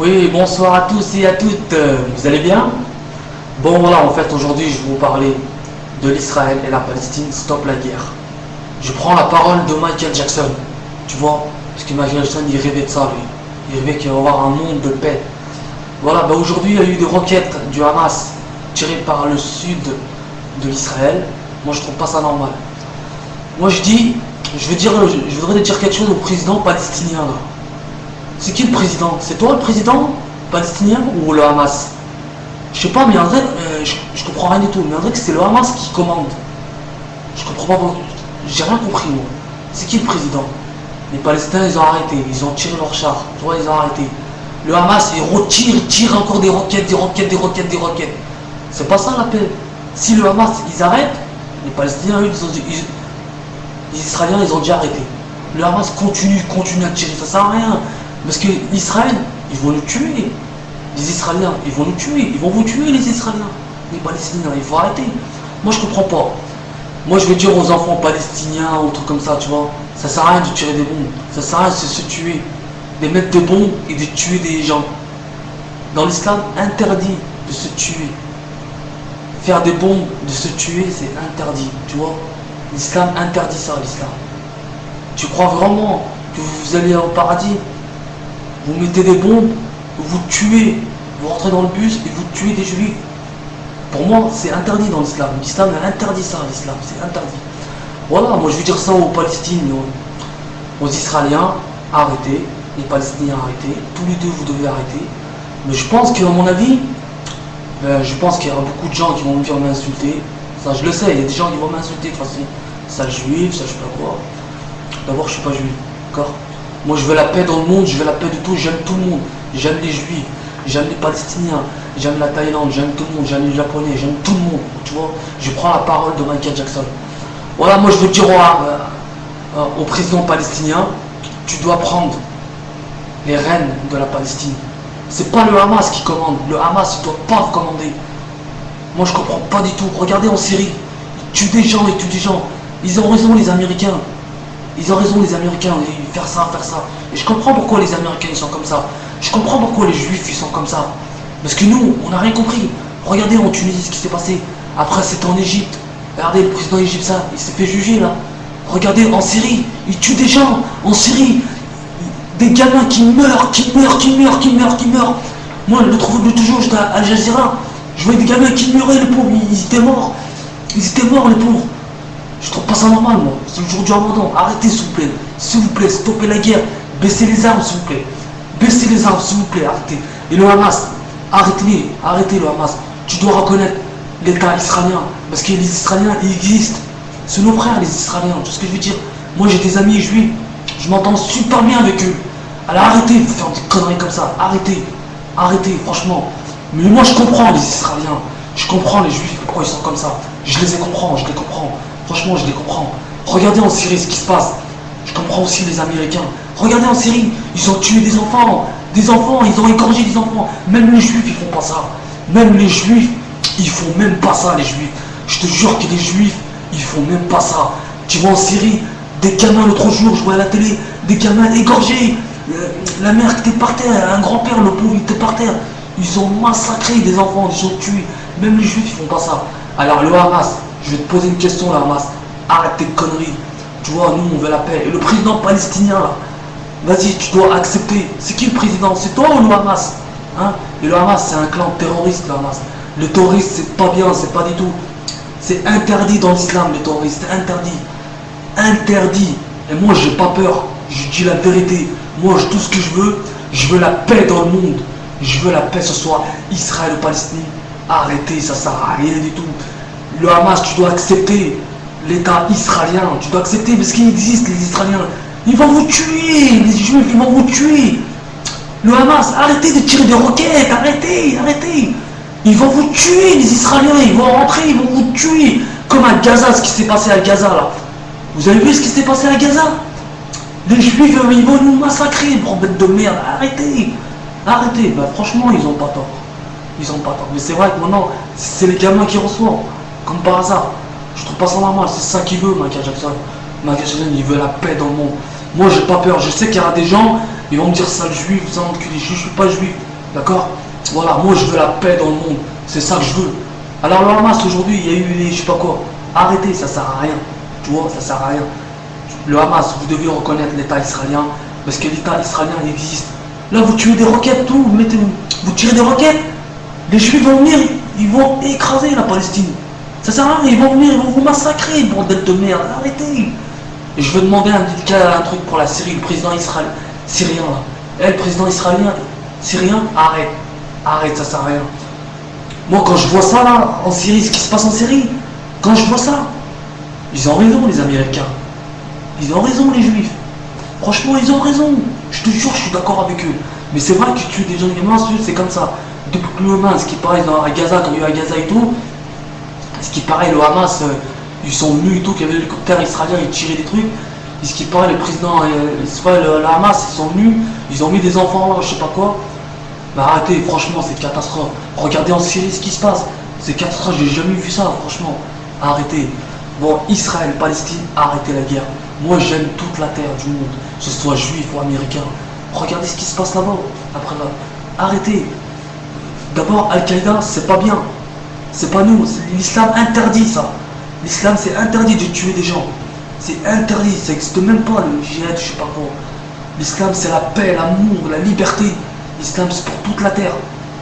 Oui, bonsoir à tous et à toutes. Vous allez bien? Bon voilà, en fait aujourd'hui je vais vous parler de l'Israël et la Palestine. Stop la guerre. Je prends la parole de Michael Jackson. Tu vois? Parce que Michael Jackson il rêvait de ça lui. Il rêvait qu'il y avoir un monde de paix. Voilà, aujourd'hui il y a eu des roquettes du Hamas tirées par le sud de l'Israël. Moi je trouve pas ça normal. Moi je voudrais dire quelque chose au président palestinien là. C'est qui le président? C'est toi le président palestinien ou le Hamas? Je sais pas, mais en vrai, je comprends rien du tout. Mais en vrai que c'est le Hamas qui commande. Je comprends pas, j'ai rien compris moi. C'est qui le président? Les Palestiniens ils ont arrêté, ils ont tiré leur char. Tu vois, ils ont arrêté. Le Hamas il retire, il tire encore des roquettes, des roquettes, des roquettes, des roquettes. C'est pas ça la paix. Si le Hamas ils arrêtent, les Palestiniens eux, les Israéliens ils ont déjà arrêté. Le Hamas continue à tirer, ça sert à rien. Parce que l'Israël, ils vont nous tuer. Les Israéliens, ils vont nous tuer. Ils vont vous tuer les Israéliens. Les Palestiniens, il faut arrêter. Moi je comprends pas. Moi je veux dire aux enfants palestiniens ou trucs comme ça, tu vois. Ça sert à rien de tirer des bombes. Ça sert à rien de se tuer. De mettre des bombes et de tuer des gens. Dans l'islam, interdit de se tuer. Faire des bombes, de se tuer, c'est interdit. Tu vois. L'islam interdit ça, l'islam. Tu crois vraiment que vous allez au paradis? Vous mettez des bombes, vous tuez, vous rentrez dans le bus et vous tuez des juifs. Pour moi, c'est interdit dans l'islam. L'islam a interdit ça, l'islam, c'est interdit. Voilà, moi je veux dire ça aux Palestiniens, aux Israéliens, arrêtez, les Palestiniens arrêtez, tous les deux vous devez arrêter. Mais je pense qu'à mon avis, je pense qu'il y aura beaucoup de gens qui vont venir m'insulter. Ça je le sais, il y a des gens qui vont m'insulter de toute façon. Ça juif, ça je sais pas quoi. D'abord je suis pas juif, d'accord? Moi je veux la paix dans le monde, je veux la paix de tout, j'aime tout le monde. J'aime les juifs, j'aime les Palestiniens, j'aime la Thaïlande, j'aime tout le monde, j'aime les Japonais, j'aime tout le monde. Tu vois, je prends la parole de Michael Jackson. Voilà, moi je veux dire au président palestinien, tu dois prendre les rênes de la Palestine. C'est pas le Hamas qui commande, le Hamas ne doit pas commander. Moi je comprends pas du tout. Regardez en Syrie, ils tuent des gens, ils tuent des gens. Ils ont raison les Américains. Ils ont raison les Américains, faire ça, faire ça. Et je comprends pourquoi les Américains ils sont comme ça. Je comprends pourquoi les Juifs ils sont comme ça. Parce que nous, on n'a rien compris. Regardez en Tunisie ce qui s'est passé. Après c'était en Égypte. Regardez le président égyptien, il s'est fait juger là. Regardez en Syrie, ils tuent des gens. En Syrie, des gamins qui meurent. Moi l'autre jour j'étais à Al Jazeera. Je voyais des gamins qui meuraient, les pauvres, ils étaient morts. Ils étaient morts les pauvres. Je trouve pas ça normal, moi. C'est le jour du Ramadan. Arrêtez, s'il vous plaît. S'il vous plaît, stoppez la guerre. Baissez les armes, s'il vous plaît. Baissez les armes, s'il vous plaît. Arrêtez. Et le Hamas, arrêtez-les. Arrêtez le Hamas. Tu dois reconnaître l'État israélien. Parce que les Israéliens, ils existent. C'est nos frères, les Israéliens. Tu sais ce que je veux dire? Moi, j'ai des amis juifs. Je m'entends super bien avec eux. Alors arrêtez de faire des conneries comme ça. Arrêtez. Arrêtez, franchement. Mais moi, je comprends les Israéliens. Je comprends les Juifs, pourquoi ils sont comme ça. Je les comprends, je les comprends. Franchement, je les comprends. Regardez en Syrie ce qui se passe. Je comprends aussi les Américains. Regardez en Syrie, ils ont tué des enfants. Des enfants, ils ont égorgé des enfants. Même les Juifs, ils font pas ça. Même les Juifs, ils font même pas ça, les Juifs. Je te jure que les Juifs, ils font même pas ça. Tu vois en Syrie, des gamins l'autre jour, je vois à la télé, des gamins égorgés. La mère qui était par terre, un grand-père, le pauvre, il était par terre. Ils ont massacré des enfants, ils ont tué. Même les Juifs, ils font pas ça. Alors le Hamas, je vais te poser une question, là, Hamas. Arrête tes conneries. Tu vois, nous, on veut la paix. Et le président palestinien, là, vas-y, tu dois accepter. C'est qui le président? C'est toi ou le Hamas? Hein? Et le Hamas, c'est un clan terroriste, le Hamas. Le terroriste, c'est pas bien, c'est pas du tout. C'est interdit dans l'islam, le terroriste. C'est interdit. Interdit. Et moi, j'ai pas peur. Je dis la vérité. Moi, tout ce que je veux la paix dans le monde. Je veux la paix, ce soit Israël ou Palestine. Arrêtez, ça sert à rien du tout. Le Hamas, tu dois accepter l'État israélien. Tu dois accepter parce qu'il existe, les Israéliens. Ils vont vous tuer, les Juifs, ils vont vous tuer. Le Hamas, arrêtez de tirer des roquettes, arrêtez. Ils vont vous tuer, les Israéliens. Ils vont rentrer, ils vont vous tuer. Comme à Gaza, ce qui s'est passé à Gaza, là. Vous avez vu ce qui s'est passé à Gaza? Les Juifs, ils vont nous massacrer, bête de merde. Arrêtez. Bah, franchement, ils ont pas tort. Mais c'est vrai que maintenant, c'est les gamins qui reçoivent. Comme par hasard. Je trouve pas ça normal. C'est ça qu'il veut, Michael Jackson. Michael Jackson, il veut la paix dans le monde. Moi, j'ai pas peur. Je sais qu'il y aura des gens Ils vont me dire sale juif, vous enculé, je suis pas juif, d'accord? Voilà, moi je veux la paix dans le monde, c'est ça que je veux. Alors le Hamas aujourd'hui, il y a eu les, je sais pas quoi, arrêtez, ça sert à rien, tu vois, ça sert à rien. Le Hamas, vous devez reconnaître l'État israélien, parce que l'État israélien il existe. Là vous tuez des roquettes, tout, vous tirez des roquettes, les juifs vont venir, ils vont écraser la Palestine. Ça sert à rien, ils vont venir, ils vont vous massacrer, bordel de merde, arrêtez. Et je veux demander un truc pour la Syrie, le président syrien là. Le président israélien, syrien, arrête, ça sert à rien. Moi quand je vois ça là, en Syrie, ce qui se passe en Syrie, quand je vois ça, ils ont raison les Américains. Ils ont raison les Juifs. Franchement, ils ont raison. Je te jure, je suis d'accord avec eux. Mais c'est vrai que tu tues des gens gamins, c'est comme ça. Depuis que le Hamas, ce qui paraît à Gaza, quand il y a eu à Gaza et tout, ce qui paraît, le Hamas, ils sont venus et tout, qu'il y avait l'hélicoptère israélien, ils tiraient des trucs. Et ce qui paraît, le président, le Hamas, ils sont venus, ils ont mis des enfants, je sais pas quoi. Mais arrêtez, franchement, c'est une catastrophe. Regardez en Syrie ce qui se passe. C'est catastrophe, j'ai jamais vu ça, franchement. Arrêtez. Bon, Israël, Palestine, arrêtez la guerre. Moi, j'aime toute la terre du monde, que ce soit juif ou américain. Regardez ce qui se passe là-bas, après là. Arrêtez. D'abord, Al-Qaïda, c'est pas bien. C'est pas nous. L'islam interdit ça. L'islam, c'est interdit de tuer des gens. C'est interdit. Ça n'existe même pas, le djihad, je sais pas quoi. L'islam, c'est la paix, l'amour, la liberté. L'islam, c'est pour toute la terre.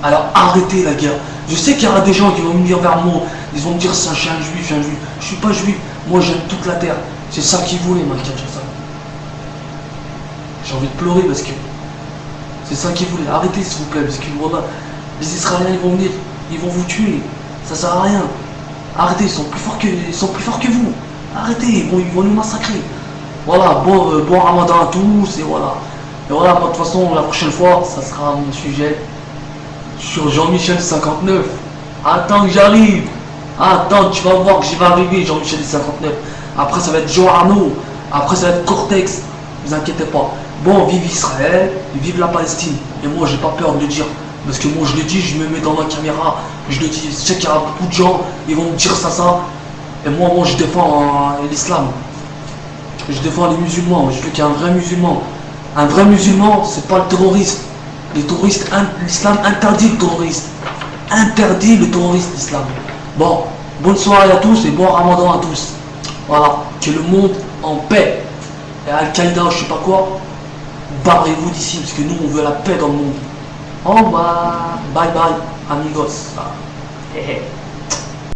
Alors, arrêtez la guerre. Je sais qu'il y aura des gens qui vont venir vers moi. Ils vont me dire, ça, je suis un juif, je suis un juif. Je suis pas juif. Moi, j'aime toute la terre. C'est ça qu'ils voulaient, Michael Jackson. J'ai envie de pleurer parce que c'est ça qu'ils voulaient. Arrêtez, s'il vous plaît, parce que voilà, les Israéliens, ils vont venir, ils vont vous tuer. Ça sert à rien. Arrêtez, ils sont plus forts que vous. Arrêtez, ils vont nous massacrer. Voilà, bon ramadan à tous, et voilà. Et voilà, de toute façon, la prochaine fois, ça sera mon sujet sur Jean-Michel 59. Attends que j'arrive. Attends, tu vas voir que j'y vais arriver, Jean-Michel 59. Après, ça va être Joe Arnaud. Après, ça va être Cortex. Ne vous inquiétez pas. Bon, vive Israël, vive la Palestine. Et moi, j'ai pas peur de le dire. Parce que moi, je le dis, je me mets dans ma caméra. Je le dis, je sais qu'il y aura beaucoup de gens, ils vont me dire ça. Et moi, je défends l'islam. Je défends les musulmans. Je veux qu'il y ait un vrai musulman. Un vrai musulman, c'est pas le terroriste. Les terroristes, l'islam interdit le terroriste. Interdit le terroriste, l'islam. Bon, bonne soirée à tous et bon ramadan à tous. Voilà, que le monde en paix. Et Al-Qaïda, je sais pas quoi, barrez-vous d'ici, parce que nous, on veut la paix dans le monde. Oh bah, bye bye, amigos.